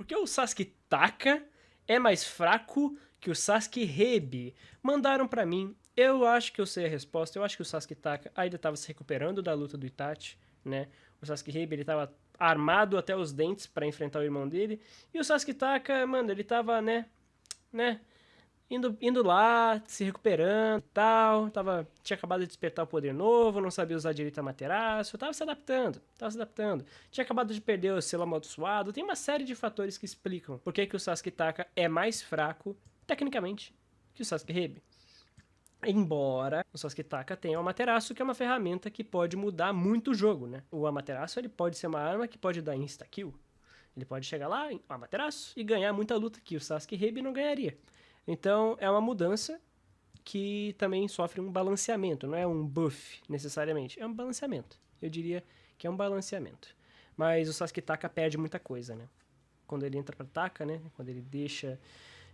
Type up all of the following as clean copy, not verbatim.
Porque o Sasuke Taka é mais fraco que o Sasuke Hebi. Mandaram pra mim, eu acho que eu sei a resposta, eu acho que o Sasuke Taka ainda tava se recuperando da luta do Itachi, né? O Sasuke Hebi, ele tava armado até os dentes pra enfrentar o irmão dele. E o Sasuke Taka, mano, ele tava, né, indo lá, se recuperando e tal. Tinha acabado de despertar o poder novo, não sabia usar direito a Amaterasu, tava se adaptando. Tinha acabado de perder o selo amaldiçoado. Tem uma série de fatores que explicam por que o Sasuke Taka é mais fraco, tecnicamente, que o Sasuke Hebi. Embora o Sasuke Taka tenha o Amaterasu, que é uma ferramenta que pode mudar muito o jogo, né? O Amaterasu, ele pode ser uma arma que pode dar insta-kill. Ele pode chegar lá, Amaterasu, e ganhar muita luta que o Sasuke Hebi não ganharia. Então, é uma mudança que também sofre um balanceamento, não é um buff, necessariamente. É um balanceamento. Eu diria que é um balanceamento. Mas o Sasuke Taka perde muita coisa, né? Quando ele entra pra Taka, né? Quando ele deixa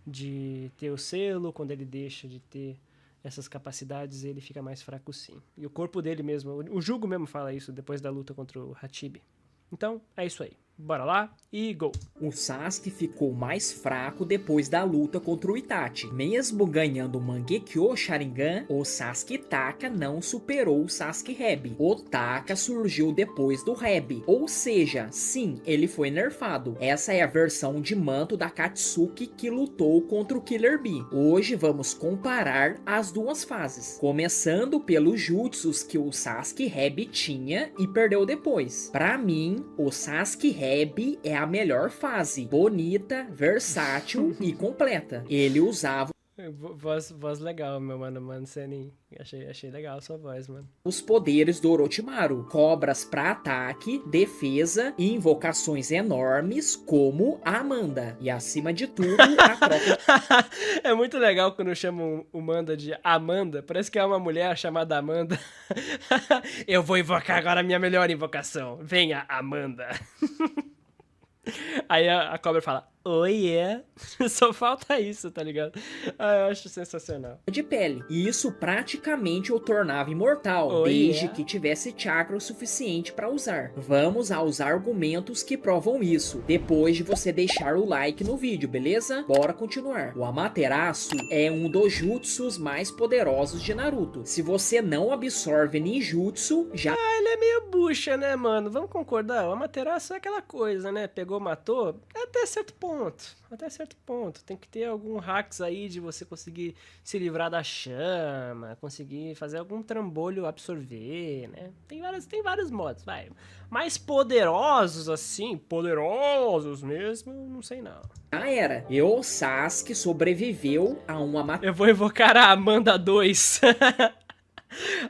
de ter o selo, quando ele deixa de ter essas capacidades, ele fica mais fraco sim. E o corpo dele mesmo, o Jugo mesmo fala isso depois da luta contra o Hachibi. Então, é isso aí. Bora lá e go! O Sasuke ficou mais fraco depois da luta contra o Itachi. Mesmo ganhando o Mangekyo Sharingan, o Sasuke Taka não superou o Sasuke Hebi. O Taka surgiu depois do Hebi, ou seja, sim, ele foi nerfado. Essa é a versão de manto da Katsuki que lutou contra o Killer Bee. Hoje vamos comparar as duas fases, começando pelos jutsus que o Sasuke Hebi tinha e perdeu depois. Pra mim, o Sasuke Hebi é a melhor fase, bonita, versátil e completa. Ele usava Voz legal, meu mano Senin. Achei legal a sua voz, mano. os poderes do Orochimaru, cobras para ataque, defesa e invocações enormes como a Amanda. E acima de tudo, a troca É muito legal quando chamam o Manda de Amanda. Parece que é uma mulher chamada Amanda. Eu vou invocar agora a minha melhor invocação. Venha, Amanda. Aí a cobra fala, oh yeah. Só falta isso, tá ligado? Ah, eu acho sensacional. de pele. E isso praticamente o tornava imortal, Oh desde yeah. que tivesse chakra o suficiente para usar. Vamos aos argumentos que provam isso, depois de você deixar o like no vídeo, beleza? Bora continuar. O Amaterasu é um dos jutsus mais poderosos de Naruto. Se você não absorve ninjutsu, já Ele é meio bucha, né, mano? Vamos concordar. O Amaterasu é aquela coisa, né? Pegou, matou. Até certo ponto. Até certo ponto. Tem que ter algum hacks aí de você conseguir se livrar da chama, conseguir fazer algum trambolho absorver, né? Tem vários modos, vai. Mais poderosos, assim, poderosos mesmo, não sei não. era. E o Sasuke sobreviveu a um Eu vou invocar a Amanda 2.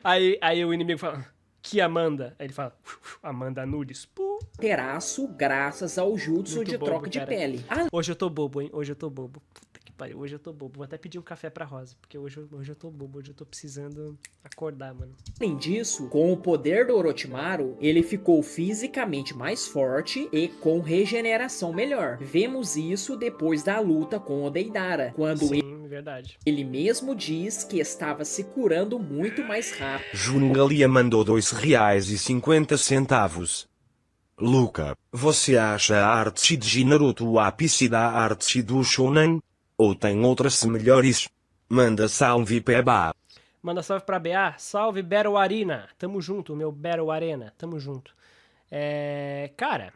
Aí o inimigo fala, que Amanda? Aí ele fala, Amanda Nudes. Pô. Amaterasu graças ao jutsu Muito de bobo, troca de cara. pele. Hoje eu tô bobo, hein? Hoje eu tô bobo. Puta que pariu, hoje eu tô bobo. Vou até pedir um café pra Rosa, porque hoje eu tô bobo. Hoje eu tô precisando acordar, mano. Além disso, com o poder do Orochimaru, ele ficou fisicamente mais forte e com regeneração melhor. Vemos isso depois da luta com o Deidara, quando Sim, verdade. ele mesmo diz que estava se curando muito mais rápido. Jungalia mandou R$2,50. Luca, você acha a arte de Naruto o ápice da arte do Shonen? Ou tem outras melhores? Manda salve Peba. Manda salve pra BA. Salve, Battle Arena. Tamo junto, meu Battle Arena. Tamo junto. Cara,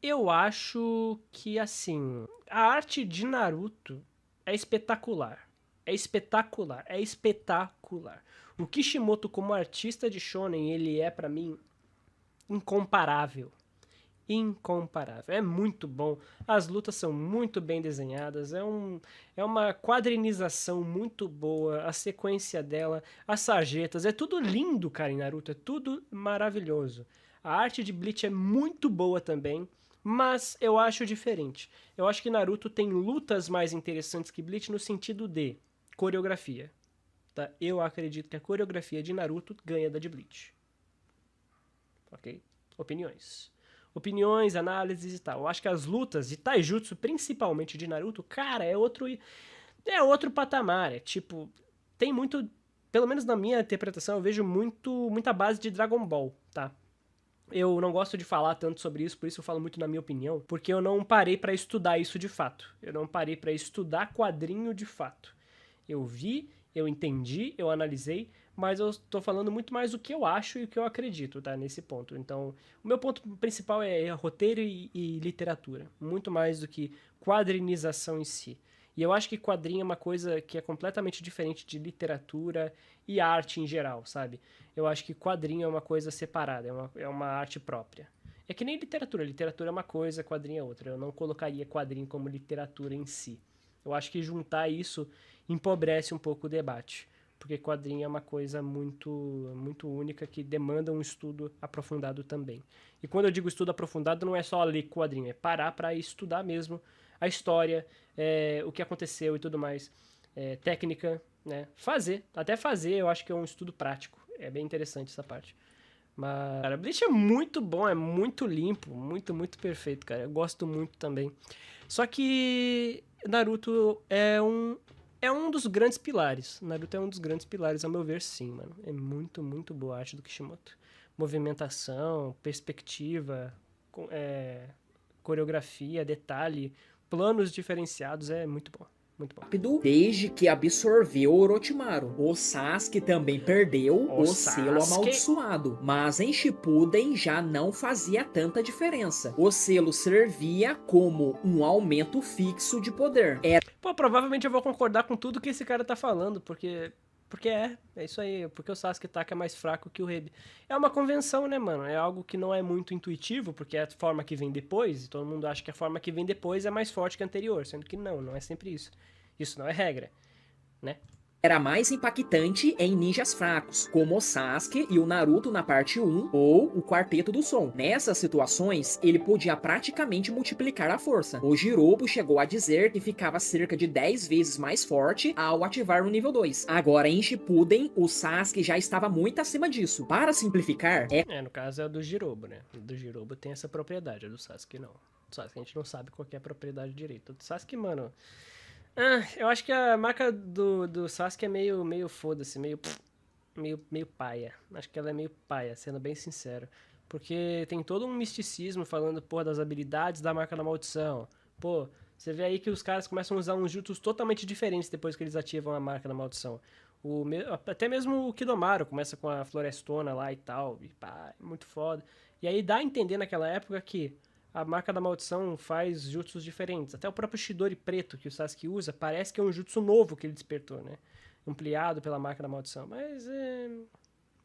eu acho que, assim, a arte de Naruto é espetacular. É espetacular. É espetacular. O Kishimoto como artista de shonen, ele é, pra mim, incomparável. Incomparável. É muito bom. As lutas são muito bem desenhadas. É uma quadrinização muito boa. A sequência dela, as sarjetas. É tudo lindo, cara, em Naruto. É tudo maravilhoso. A arte de Bleach é muito boa também. Mas eu acho diferente. Eu acho que Naruto tem lutas mais interessantes que Bleach no sentido de coreografia. Tá? Eu acredito que a coreografia de Naruto ganha da de Bleach. Ok? Opiniões, análises e tal. Eu acho que as lutas de Taijutsu, principalmente de Naruto, cara, é outro patamar. É tipo, tem muito, pelo menos na minha interpretação, eu vejo muita base de Dragon Ball, tá? Eu não gosto de falar tanto sobre isso, por isso eu falo muito na minha opinião, porque eu não parei pra estudar isso de fato. Eu não parei pra estudar quadrinho de fato. Eu vi, eu entendi, eu analisei, mas eu tô falando muito mais do que eu acho e o que eu acredito, tá? Nesse ponto. Então, o meu ponto principal é roteiro e literatura, muito mais do que quadrinização em si. E eu acho que quadrinho é uma coisa que é completamente diferente de literatura e arte em geral, sabe? Eu acho que quadrinho é uma coisa separada, é uma arte própria. É que nem literatura. Literatura é uma coisa, quadrinho é outra. Eu não colocaria quadrinho como literatura em si. Eu acho que juntar isso empobrece um pouco o debate. Porque quadrinho é uma coisa muito, muito única que demanda um estudo aprofundado também. E quando eu digo estudo aprofundado, não é só ler quadrinho, é parar para estudar mesmo a história, o que aconteceu e tudo mais. Técnica, né? Até fazer, eu acho que é um estudo prático. É bem interessante essa parte. Mas, cara, Bleach é muito bom, é muito limpo, muito, muito perfeito, cara. Eu gosto muito também. Só que Naruto é um dos grandes pilares. Naruto é um dos grandes pilares, a meu ver, sim, mano. É muito, muito boa a arte do Kishimoto. Movimentação, perspectiva, coreografia, detalhe, planos diferenciados, é muito bom. Muito bom. Rápido desde que absorveu Orochimaru. O Sasuke também perdeu O o selo Sasuke. amaldiçoado, mas em Shippuden já não fazia tanta diferença. O selo servia como um aumento fixo de poder. Pô, provavelmente eu vou concordar com tudo que esse cara tá falando, porque é isso aí, porque o Sasuke Taka é mais fraco que o Rebe. É uma convenção, né, mano? É algo que não é muito intuitivo, porque é a forma que vem depois, e todo mundo acha que a forma que vem depois é mais forte que a anterior, sendo que não é sempre isso. Isso não é regra, né? Era mais impactante em ninjas fracos, como o Sasuke e o Naruto na parte 1 ou o Quarteto do Som. Nessas situações, ele podia praticamente multiplicar a força. O Jirobo chegou a dizer que ficava cerca de 10 vezes mais forte ao ativar o nível 2. Agora, em Shippuden, o Sasuke já estava muito acima disso. Para simplificar, No caso é o do Jirobo, né? O do Jirobo tem essa propriedade, a do Sasuke não. Do Sasuke a gente não sabe qual que é a propriedade direito. O do Sasuke, mano... eu acho que a marca do Sasuke é meio foda-se, meio paia. Acho que ela é meio paia, sendo bem sincero. Porque tem todo um misticismo falando, pô, das habilidades da marca da maldição. Pô, você vê aí que os caras começam a usar uns jutsus totalmente diferentes depois que eles ativam a marca da maldição. Até mesmo o Kidomaru começa com a florestona lá e tal, e pá, é muito foda. E aí dá a entender naquela época que a marca da maldição faz jutsus diferentes. Até o próprio Chidori preto que o Sasuke usa parece que é um jutsu novo que ele despertou, né? Ampliado pela marca da maldição. Mas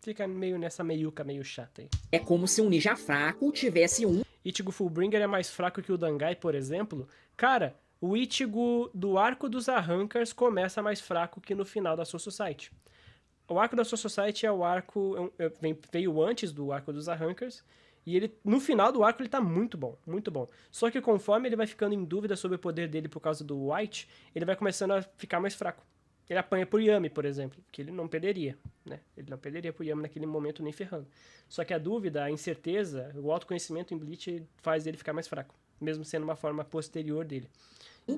fica meio nessa meiuca meio chata aí. é como se um ninja fraco tivesse um Ichigo Fullbringer é mais fraco que o Dangai, por exemplo. Cara, o Ichigo do arco dos Arrancars começa mais fraco que no final da Soul Society. O arco da Soul Society é o arco... veio antes do arco dos Arrancars. E ele, no final do arco, ele tá muito bom, muito bom. Só que conforme ele vai ficando em dúvida sobre o poder dele por causa do White, ele vai começando a ficar mais fraco. Ele apanha por Yami, por exemplo, que ele não perderia, né? Ele não perderia por Yami naquele momento nem ferrando. Só que a dúvida, a incerteza, o autoconhecimento em Bleach faz ele ficar mais fraco, mesmo sendo uma forma posterior dele.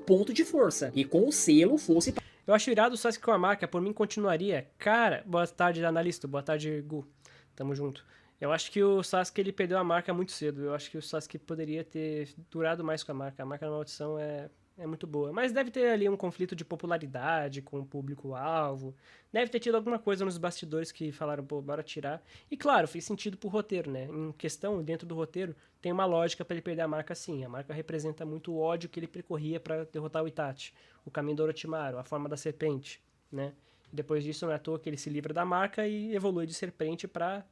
ponto de força, e com o selo fosse Eu acho irado o Sasuke com a marca, por mim continuaria. Cara, boa tarde, analista, boa tarde, Gu. Tamo junto. Eu acho que o Sasuke ele perdeu a marca muito cedo. Eu acho que o Sasuke poderia ter durado mais com a marca. A marca da maldição é muito boa. Mas deve ter ali um conflito de popularidade com o público-alvo. Deve ter tido alguma coisa nos bastidores que falaram, pô, bora tirar. E claro, fez sentido pro roteiro, né? Em questão, dentro do roteiro, tem uma lógica pra ele perder a marca sim. A marca representa muito o ódio que ele percorria pra derrotar o Itachi. O caminho do Orochimaru, a forma da serpente, né? E depois disso, não é à toa que ele se livra da marca e evolui de serpente pra...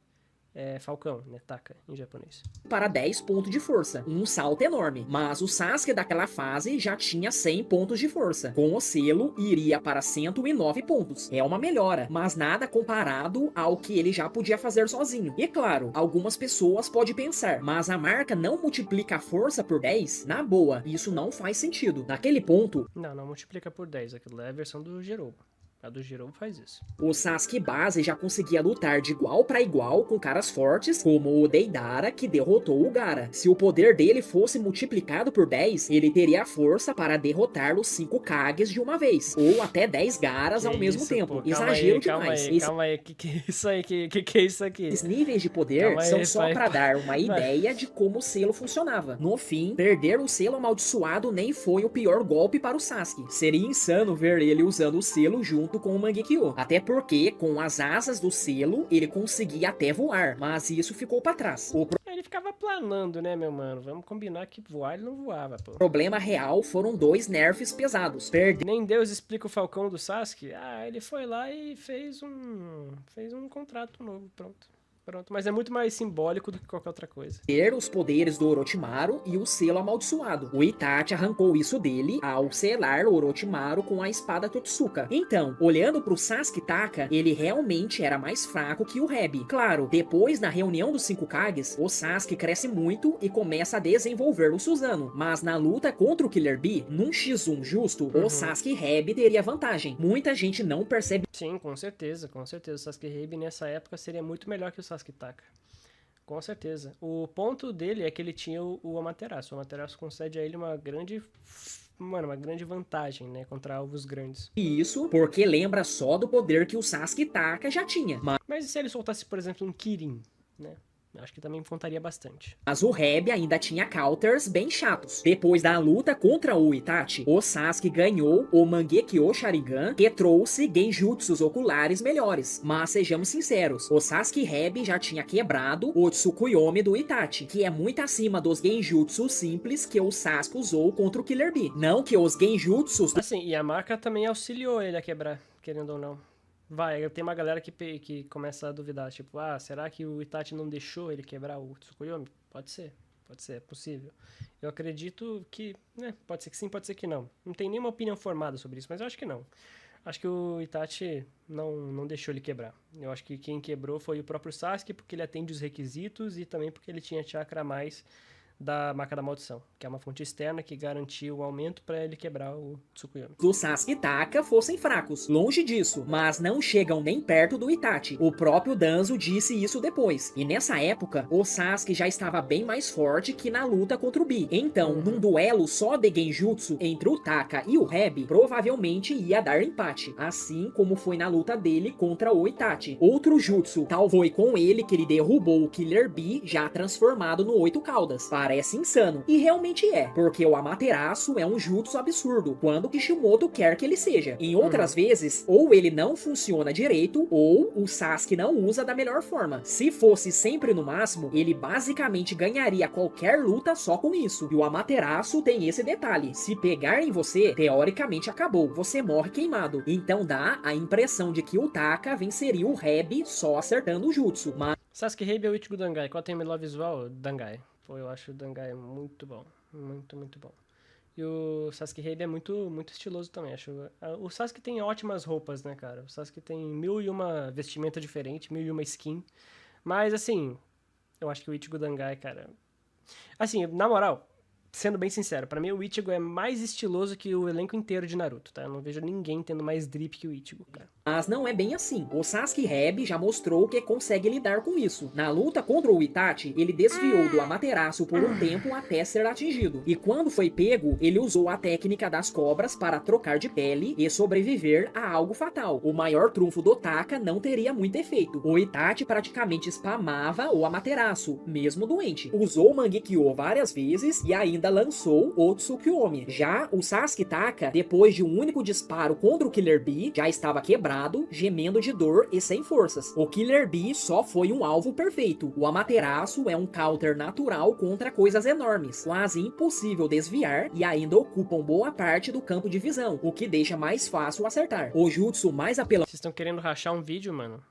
falcão, né? Taka, em japonês. para 10 pontos de força, um salto enorme. Mas o Sasuke daquela fase já tinha 100 pontos de força. Com o selo, iria para 109 pontos. É uma melhora, mas nada comparado ao que ele já podia fazer sozinho. E claro, algumas pessoas podem pensar, mas a marca não multiplica a força por 10? Na boa, isso não faz sentido. Naquele ponto, Não multiplica por 10. Aquilo lá é a versão do Gerobo. A do Jirobo faz isso. O Sasuke base já conseguia lutar de igual para igual com caras fortes, como o Deidara, que derrotou o Gaara. Se o poder dele fosse multiplicado por 10, ele teria a força para derrotar os 5 Kages de uma vez, ou até 10 Gaaras ao mesmo tempo. Pô, Exagero calma demais. aí, calma aí, que é isso aí? Que é isso aqui? Esses níveis de poder Calma aí, são só vai. para dar uma ideia de como o selo funcionava. No fim, perder o selo amaldiçoado nem foi o pior golpe para o Sasuke. Seria insano ver ele usando o selo junto com o Mangekyo. Até porque, com as asas do selo, ele conseguia até voar, mas isso ficou para trás. O Ele ficava planando, né, meu mano? Vamos combinar que voar ele não voava, pô. problema real foram 2 nerfs pesados. Nem Deus explica o Falcão do Sasuke. Ah, ele foi lá e fez um contrato novo, pronto. Mas é muito mais simbólico do que qualquer outra coisa. Ter os poderes do Orochimaru e o selo amaldiçoado. O Itachi arrancou isso dele ao selar o Orochimaru com a espada Totsuka. Então, olhando pro Sasuke Taka, ele realmente era mais fraco que o Hebi. Claro, depois na reunião dos 5 Kages, o Sasuke cresce muito e começa a desenvolver o Susanoo. Mas na luta contra o Killer Bee, num X1 justo, o Sasuke Hebi teria vantagem. Muita gente não percebe. Sim, com certeza. O Sasuke Heibi nessa época seria muito melhor que o Sasuke Taka. Com certeza. O ponto dele é que ele tinha o Amaterasu. O Amaterasu concede a ele uma grande vantagem, né, contra alvos grandes. Isso porque lembra só do poder que o Sasuke Taka já tinha. Mas e se ele soltasse, por exemplo, um Kirin, né? Acho que também contaria bastante. Mas o Hebi ainda tinha counters bem chatos. Depois da luta contra o Itachi, o Sasuke ganhou o Mangekyo Sharingan, que trouxe genjutsus oculares melhores. Mas sejamos sinceros, o Sasuke Hebi já tinha quebrado o Tsukuyomi do Itachi, que é muito acima dos genjutsus simples que o Sasuke usou contra o Killer Bee. Não que os genjutsus... Assim, e a marca também auxiliou ele a quebrar, querendo ou não. Tem uma galera que começa a duvidar, tipo, será que o Itachi não deixou ele quebrar o Tsukuyomi? Pode ser, é possível. Eu acredito que, né, pode ser que sim, pode ser que não. Não tem nenhuma opinião formada sobre isso, mas eu acho que não. Acho que o Itachi não deixou ele quebrar. Eu acho que quem quebrou foi o próprio Sasuke, porque ele atende os requisitos e também porque ele tinha chakra a mais da Marca da Maldição, que é uma fonte externa que garantia o aumento para ele quebrar o Tsukuyomi. Do Sasuke Taka fossem fracos, longe disso, mas não chegam nem perto do Itachi. O próprio Danzo disse isso depois. E nessa época, o Sasuke já estava bem mais forte que na luta contra o Bee. Então, num duelo só de genjutsu entre o Taka e o Hebi, provavelmente ia dar empate, assim como foi na luta dele contra o Itachi. Outro jutsu, tal foi com ele que ele derrubou o Killer Bee, já transformado no 8 caudas. Parece insano, e realmente é, porque o Amaterasu é um jutsu absurdo, quando Kishimoto quer que ele seja. Em outras vezes, ou ele não funciona direito, ou o Sasuke não usa da melhor forma. Se fosse sempre no máximo, ele basicamente ganharia qualquer luta só com isso. E o Amaterasu tem esse detalhe, se pegar em você, teoricamente acabou, você morre queimado. Então dá a impressão de que o Taka venceria o Hebi só acertando o jutsu, mas... Sasuke Heibi é o Ichigo Dangai. Qual tem o melhor visual? Dangai. Pô, eu acho o Dangai muito bom. Muito, muito bom. E o Sasuke Heibi é muito, muito estiloso também. O Sasuke tem ótimas roupas, né, cara? O Sasuke tem 1001 vestimenta diferente, 1001 skin. Mas, assim, eu acho que o Ichigo Dangai, cara... Assim, na moral, sendo bem sincero, pra mim o Ichigo é mais estiloso que o elenco inteiro de Naruto, tá? Eu não vejo ninguém tendo mais drip que o Ichigo, cara. Mas não é bem assim. O Sasuke Hebi já mostrou que consegue lidar com isso. Na luta contra o Itachi, ele desviou do Amaterasu por um tempo até ser atingido. E quando foi pego, ele usou a técnica das cobras para trocar de pele e sobreviver a algo fatal. O maior trunfo do Taka não teria muito efeito. O Itachi praticamente spamava o Amaterasu, mesmo doente. Usou o Mangekyo várias vezes e ainda lançou o Tsukuyomi. Já o Sasuke Taka, depois de um único disparo contra o Killer Bee, já estava quebrado, gemendo de dor e sem forças. O Killer Bee só foi um alvo perfeito. O Amaterasu é um counter natural contra coisas enormes, quase impossível desviar e ainda ocupam boa parte do campo de visão, o que deixa mais fácil acertar. O jutsu mais apelão Vocês estão querendo rachar um vídeo, mano?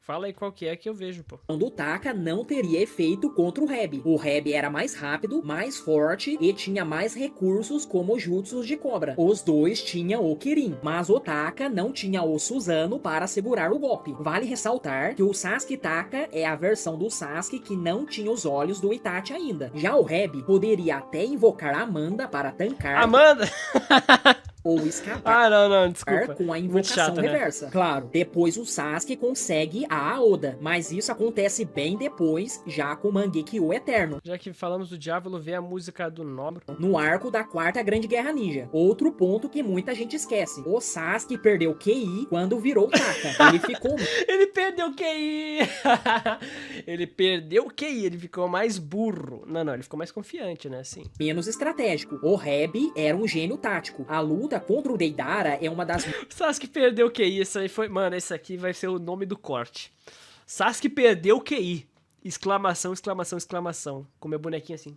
Fala aí qual que é que eu vejo, pô. do Taka não teria efeito contra o Hebi. O Hebi era mais rápido, mais forte e tinha mais recursos como jutsus de cobra. Os dois tinham o Kirin, mas o Taka não tinha o Susanoo para segurar o golpe. Vale ressaltar que o Sasuke Taka é a versão do Sasuke que não tinha os olhos do Itachi ainda. Já o Hebi poderia até invocar Amanda para tancar... Amanda! ou escapar Ah, não, desculpa. com a Muito invocação chato, né? reversa. Claro, depois o Sasuke consegue a Aoda, mas isso acontece bem depois, já com o Mangekyo Eterno, Já que falamos do Diávolo, vê a música do Nobro. no arco da Quarta Grande Guerra Ninja. Outro ponto que muita gente esquece. O Sasuke perdeu QI quando virou Taka. Ele ficou Ele perdeu o QI! Ele perdeu o QI, ele ficou mais burro. Não, ele ficou mais confiante, né, assim. menos estratégico. O Hebi era um gênio tático. A luta contra o Deidara é uma das O Sasuke perdeu o QI, isso aí foi... Mano, esse aqui vai ser o nome do corte. Sasuke perdeu o QI. Exclamação, exclamação, exclamação. Com meu bonequinho assim.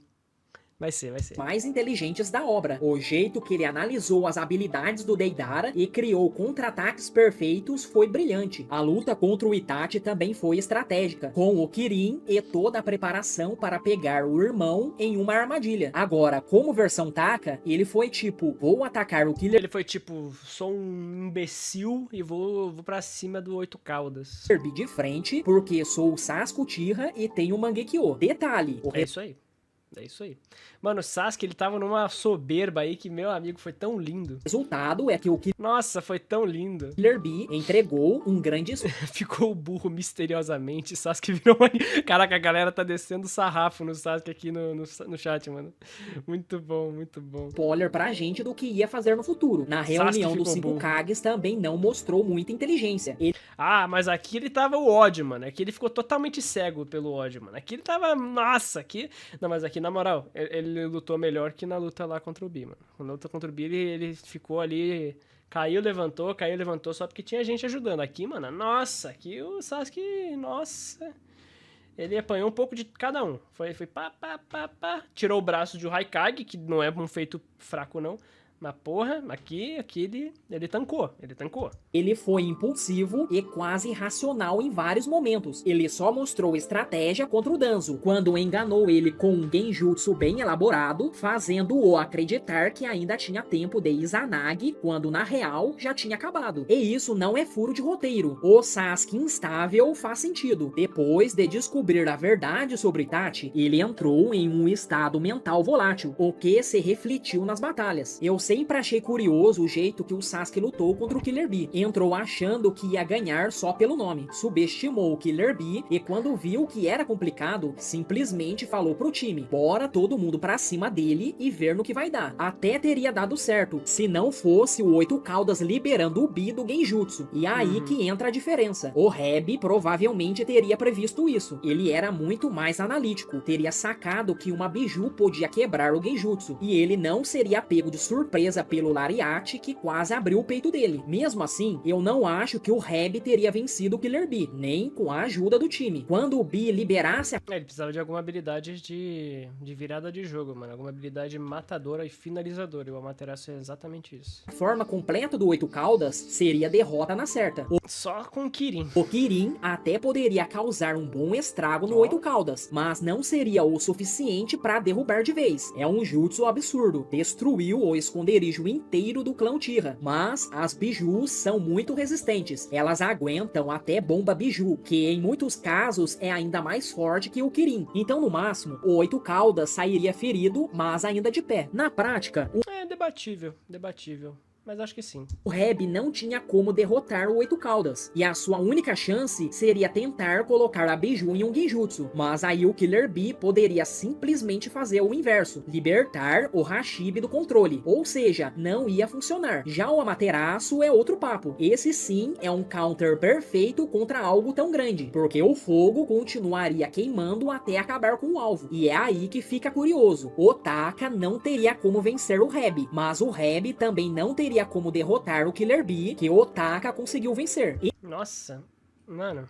Vai ser. mais inteligentes da obra. O jeito que ele analisou as habilidades do Deidara e criou contra-ataques perfeitos foi brilhante. A luta contra o Itachi também foi estratégica, com o Kirin e toda a preparação para pegar o irmão em uma armadilha. Agora, como versão Taka, ele foi tipo, vou atacar o Killer Ele foi tipo, sou um imbecil e vou pra cima do Oito Caudas. Bee de frente, porque sou o Sasuke Uchiha e tenho o Mangekyo. Detalhe, o É isso aí. É isso aí. Mano, o Sasuke, ele tava numa soberba aí que, meu amigo, foi tão lindo. resultado é que o Nossa, foi tão lindo. Killer Bee entregou um grande Ficou burro misteriosamente. Sasuke virou uma... Caraca, a galera tá descendo sarrafo no Sasuke aqui no chat, mano. Muito bom, muito bom. spoiler pra gente do que ia fazer no futuro. Na reunião dos ficou 5 burro. Kages também não mostrou muita inteligência. Ele Ah, mas aqui ele tava o ódio, mano. Aqui ele ficou totalmente cego pelo ódio, mano. Aqui ele tava... Nossa, aqui... Não, mas aqui, na moral, ele lutou melhor que na luta lá contra o Bi, mano. Na luta contra o Bi, ele ficou ali... Caiu, levantou, só porque tinha gente ajudando. Aqui, mano, nossa, aqui o Sasuke, nossa... Ele apanhou um pouco de cada um. Foi pá. Tirou o braço de Haikage, que não é um feito fraco, não. Mas, porra, aqui ele tancou. Ele foi impulsivo e quase irracional em vários momentos. Ele só mostrou estratégia contra o Danzo, quando enganou ele com um genjutsu bem elaborado, fazendo-o acreditar que ainda tinha tempo de Izanagi, quando na real já tinha acabado. E isso não é furo de roteiro. O Sasuke instável faz sentido. Depois de descobrir a verdade sobre Itachi, ele entrou em um estado mental volátil, o que se refletiu nas batalhas. Eu sempre achei curioso o jeito que o Sasuke lutou contra o Killer Bee. Entrou achando que ia ganhar só pelo nome, subestimou o Killer Bee e quando viu que era complicado, simplesmente falou pro time, bora todo mundo pra cima dele e ver no que vai dar. Até teria dado certo, se não fosse o Oito Caudas liberando o Bee do Genjutsu. E aí que entra a diferença. O Hebi provavelmente teria previsto isso. Ele era muito mais analítico, teria sacado que uma Biju podia quebrar o Genjutsu, e ele não seria pego de surpresa pelo Lariat, que quase abriu o peito dele. Mesmo assim, eu não acho que o Hebi teria vencido o Killer Bee, nem com a ajuda do time. Quando o Bee liberasse a Ele precisava de alguma habilidade de virada de jogo, mano. Alguma habilidade matadora e finalizadora. E o Amaterasu é exatamente isso. forma completa do Oito Caudas, seria derrota na certa. Só com o Kirin. O Kirin até poderia causar um bom estrago no Oito Caudas, mas não seria o suficiente para derrubar de vez. É um jutsu absurdo. Destruiu o esconderijo inteiro do clã Uchiha, mas as Bijus são muito resistentes. Elas aguentam até bomba Biju, que em muitos casos é ainda mais forte que o Kirin. Então, no máximo, o Oito Caudas sairia ferido, mas ainda de pé. Na prática, É debatível. Mas acho que sim. o Hebi não tinha como derrotar o Oito Caudas, e a sua única chance seria tentar colocar a Biju em um genjutsu, mas aí o Killer Bee poderia simplesmente fazer o inverso, libertar o Hashibi do controle, ou seja, não ia funcionar. Já o Amaterasu é outro papo, esse sim é um counter perfeito contra algo tão grande, porque o fogo continuaria queimando até acabar com o alvo, e é aí que fica curioso, o Taka não teria como vencer o Hebi, mas o Hebi também não teria como derrotar o Killer Bee, que o Taka conseguiu vencer. Nossa, mano.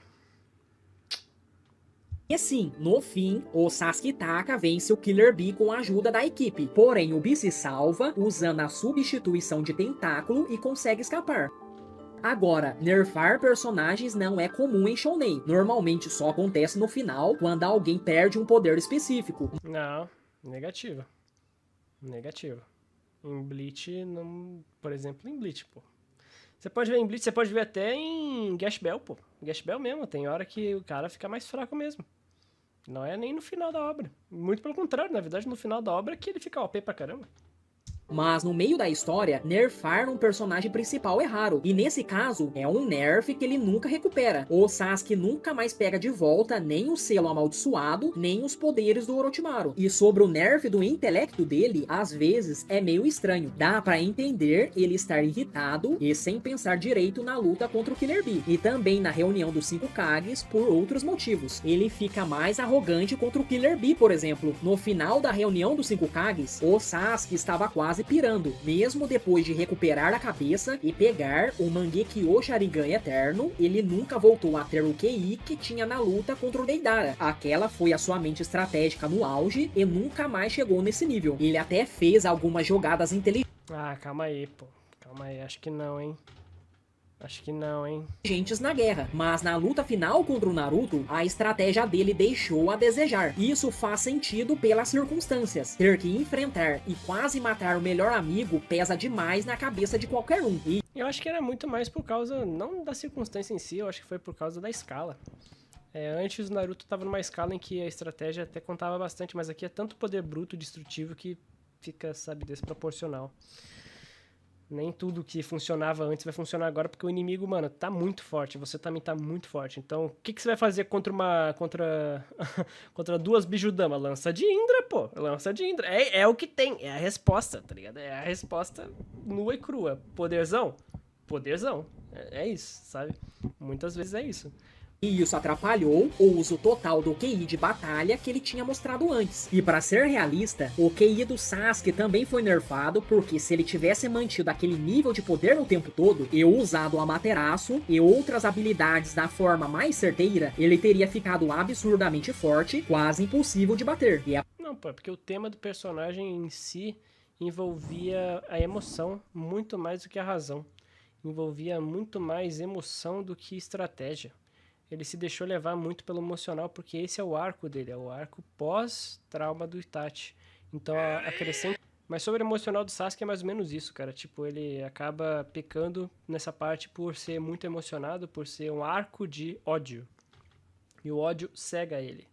E assim, no fim, o Sasuke Taka vence o Killer Bee com a ajuda da equipe. Porém, o Bee se salva usando a substituição de tentáculo e consegue escapar. Agora, nerfar personagens não é comum em Shounen. Normalmente só acontece no final, quando alguém perde um poder específico. Não, negativo. Em Bleach, não... por exemplo, em Bleach, pô. Você pode ver em Bleach, você pode ver até em Gash Bell, pô. Gash Bell mesmo, tem hora que o cara fica mais fraco mesmo. Não é nem no final da obra. Muito pelo contrário, na verdade, no final da obra é que ele fica OP pra caramba. Mas no meio da história, nerfar um personagem principal é raro. E nesse caso, é um nerf que ele nunca recupera. O Sasuke nunca mais pega de volta nem o selo amaldiçoado, nem os poderes do Orochimaru. E sobre o nerf do intelecto dele, às vezes é meio estranho. Dá pra entender ele estar irritado e sem pensar direito na luta contra o Killer Bee. E também na reunião dos 5 Kages por outros motivos. Ele fica mais arrogante contra o Killer Bee, por exemplo. No final da reunião dos 5 Kages, o Sasuke estava quase pirando, mesmo depois de recuperar a cabeça e pegar o Mangekyo Sharingan Eterno, ele nunca voltou a ter o QI que tinha na luta contra o Deidara. Aquela foi a sua mente estratégica no auge e nunca mais chegou nesse nível. Ele até fez algumas jogadas inteligentes Ah, calma aí, pô. Calma aí, acho que não, hein. Acho que não, hein. na guerra, mas na luta final contra o Naruto, a estratégia dele deixou a desejar. Isso faz sentido pelas circunstâncias. Ter que enfrentar e quase matar o melhor amigo pesa demais na cabeça de qualquer um. E Eu acho que era muito mais por causa, não da circunstância em si, eu acho que foi por causa da escala. Antes o Naruto tava numa escala em que a estratégia até contava bastante, mas aqui é tanto poder bruto, destrutivo, que fica, sabe, desproporcional. Nem tudo que funcionava antes vai funcionar agora, porque o inimigo, mano, tá muito forte. Você também tá muito forte. Então, o que você vai fazer contra contra duas Bijudama? Lança de Indra, pô. Lança de Indra. É o que tem. É a resposta, tá ligado? É a resposta nua e crua. Poderzão? Poderzão. É isso, sabe? Muitas vezes é isso. isso atrapalhou o uso total do QI de batalha que ele tinha mostrado antes. E para ser realista, o QI do Sasuke também foi nerfado, porque se ele tivesse mantido aquele nível de poder o tempo todo, e usado o Amaterasu e outras habilidades da forma mais certeira, ele teria ficado absurdamente forte, quase impossível de bater. Não, pô, é porque o tema do personagem em si envolvia a emoção muito mais do que a razão. Envolvia muito mais emoção do que estratégia. Ele se deixou levar muito pelo emocional, porque esse é o arco dele, é o arco pós-trauma do Itachi. Então a crescente. Mas sobre o emocional do Sasuke é mais ou menos isso, cara. Tipo, ele acaba pecando nessa parte por ser muito emocionado, por ser um arco de ódio. E o ódio cega ele.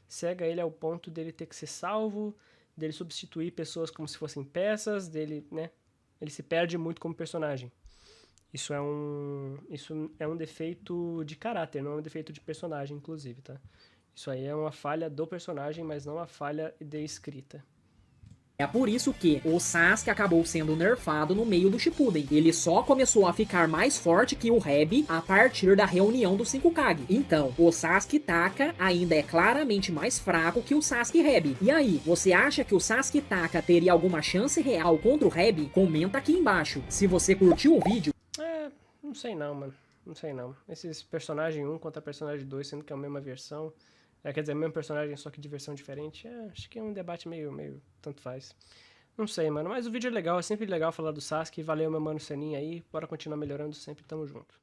Cega ele ao ponto dele ter que ser salvo, dele substituir pessoas como se fossem peças, dele, né? Ele se perde muito como personagem. Isso é um defeito de caráter, não é um defeito de personagem, inclusive, tá? Isso aí é uma falha do personagem, mas não uma falha de escrita. É por isso que o Sasuke acabou sendo nerfado no meio do Shippuden. Ele só começou a ficar mais forte que o Hebi a partir da reunião dos 5 Kage. Então, o Sasuke Taka ainda é claramente mais fraco que o Sasuke Hebi. E aí, você acha que o Sasuke Taka teria alguma chance real contra o Hebi? Comenta aqui embaixo. Se você curtiu o vídeo, Não sei não, mano. Não sei não. Esses personagem 1 contra personagem 2, sendo que é a mesma versão. Quer dizer, o mesmo personagem, só que de versão diferente. Acho que é um debate meio tanto faz. Não sei, mano. Mas o vídeo é legal, é sempre legal falar do Sasuke. Valeu, meu mano Seninha aí. Bora continuar melhorando sempre. Tamo junto.